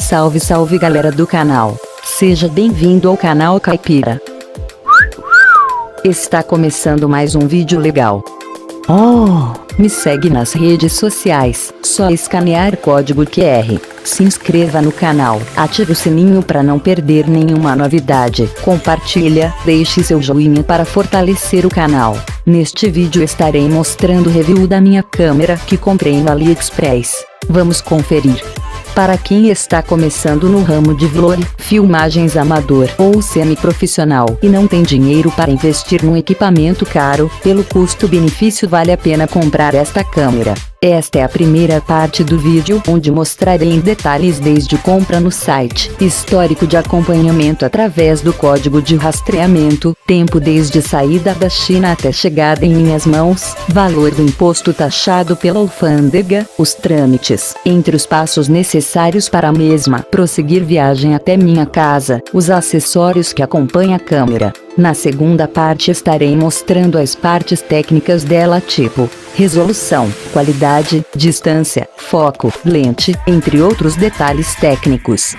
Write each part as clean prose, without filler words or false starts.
Salve salve galera do canal, seja bem-vindo ao canal Caipira. Está começando mais um vídeo legal. Me segue nas redes sociais, só escanear código QR. Se inscreva no canal, ative o sininho para não perder nenhuma novidade, compartilha, deixe seu joinha para fortalecer o canal. Neste vídeo estarei mostrando review da minha câmera que comprei no AliExpress. Vamos conferir. Para quem está começando no ramo de vlog, filmagens amador ou semi-profissional e não tem dinheiro para investir num equipamento caro, pelo custo-benefício vale a pena comprar esta câmera. Esta é a primeira parte do vídeo onde mostrarei em detalhes desde compra no site, histórico de acompanhamento através do código de rastreamento, tempo desde saída da China até chegada em minhas mãos, valor do imposto taxado pela alfândega, os trâmites, entre os passos necessários para a mesma, prosseguir viagem até minha casa, os acessórios que acompanham a câmera. Na segunda parte estarei mostrando as partes técnicas dela, tipo resolução, qualidade, distância, foco, lente, entre outros detalhes técnicos.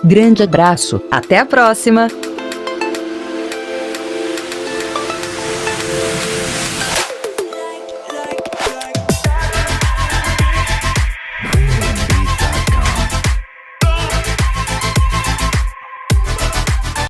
Grande abraço, até a próxima!